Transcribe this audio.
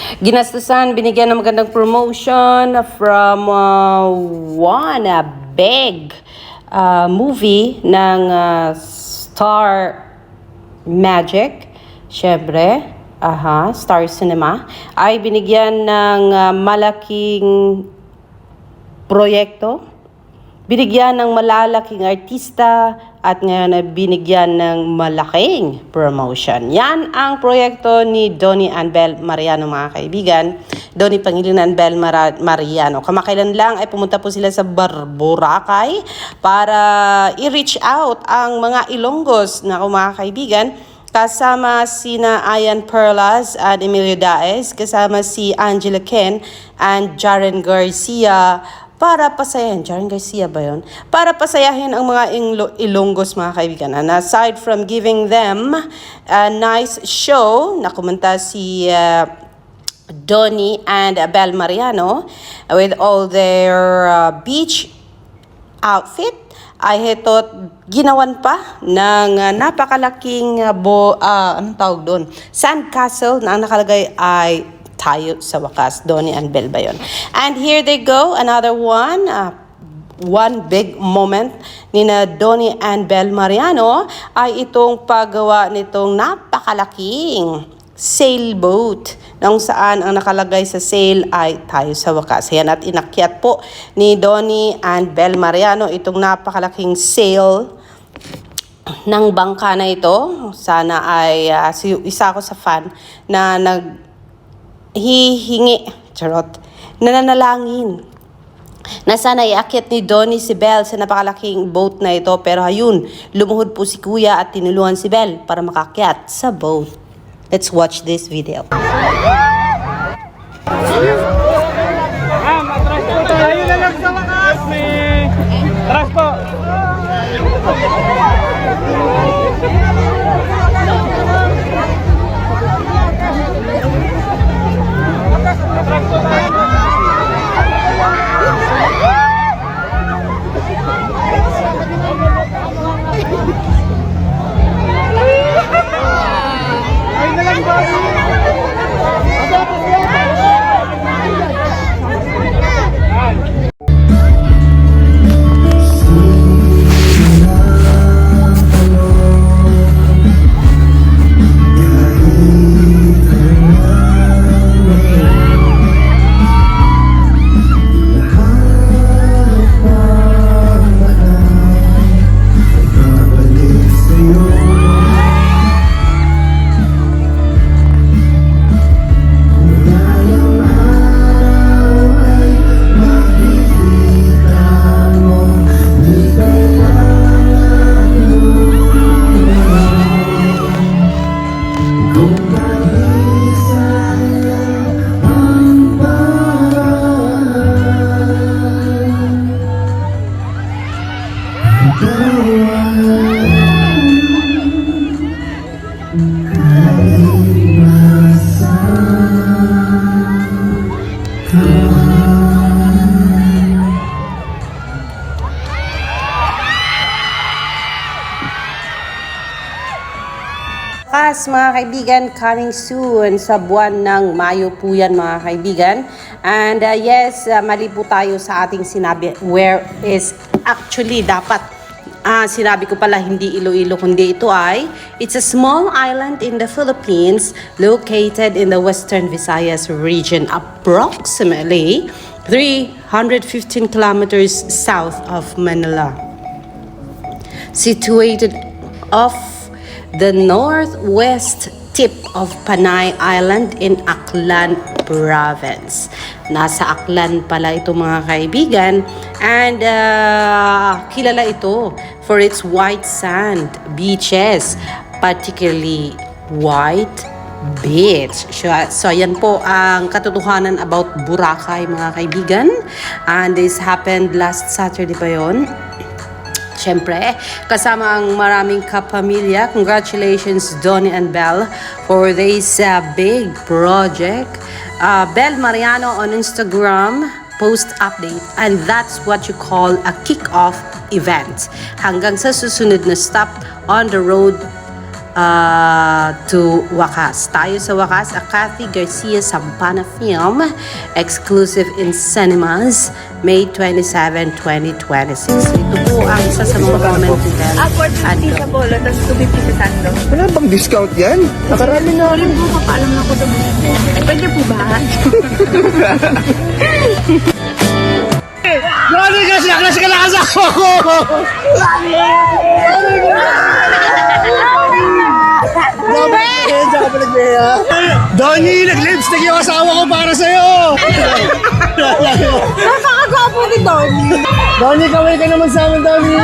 Ginastusan, binigyan ng magandang promotion from one big movie ng Star Magic. Siyempre, Star Cinema. Ay binigyan ng malaking proyekto. Binigyan ng malalaking artista at ngayon ay binigyan ng malaking promotion. Yan ang proyekto ni Donny and Belle Mariano, mga kaibigan. Donny Pangilinan and Belle Mariano. Kamakailan lang ay pumunta po sila sa Boracay para i-reach out ang mga Ilonggos na mga kaibigan. Kasama sina Ian Perlas at Emilio Daez, kasama si Angela Ken and Jaren Garcia, para pasayahin. Jaren Garcia ba yun? Para pasayahin ang mga Ilonggos, mga kaibigan. And aside from giving them a nice show, nakumanta si Donny and Belle Mariano with all their beach outfit, ay ito ginawan pa ng napakalaking anong tawag doon? Sandcastle na ang nakalagay ay tayo sa wakas. Donny and Belle ba yun? And here they go, another one. One big moment ni na Donny and Belle Mariano ay itong paggawa nitong napakalaking sailboat, nang saan ang nakalagay sa sail ay tayo sa wakas. Yan, at inakyat po ni Donny and Belle Mariano itong napakalaking sail ng bangka na ito. Sana ay isa ako sa fan na nananalangin na sana iakyat ni Donny si Belle sa napakalaking boat na ito. Pero ayun, lumuhod po si Kuya at tinulungan si Belle para makakyat sa boat. Let's watch this video. Tayo na lang sa wakas. Tras po. Mga kaibigan, coming soon sa buwan ng Mayo po yan, mga kaibigan. And yes, mali po tayo sa ating sinabi where is actually dapat sinabi ko pala hindi Iloilo kundi ito ay it's a small island in the Philippines located in the Western Visayas region, approximately 315 kilometers south of Manila, situated off the northwest tip of Panay Island in Aklan Province. Nasa Aklan pala ito, mga kaibigan. And kilala ito for its white sand beaches, particularly White Beach. So yan po ang katotohanan about Boracay, mga kaibigan. And this happened last Saturday pa yun. Siyempre, kasama ang maraming kapamilya. Congratulations, Donny and Belle, for this big project. Belle Mariano on Instagram post update, and that's what you call a kick-off event. Hanggang sa susunod na stop on the road to Wakas. Tayo sa Wakas, a Kathy Garcia Sampana film, exclusive in cinemas, May 27, 2026. Ito po ang isa sa mga comment ni Belle. Upward 50 sa polo, tapos 250 sa sando. Wala bang discount yan? Nakarami na. Sorry po, papaalam na ako sa buhay. Pwede po ba? Donny, kasi naklas ka na asawa ko! Donny, nag-lipstick yung asawa ko para sa'yo! Napakagwapo ni Donny. Donny, kaway ka naman sa amin, Donny!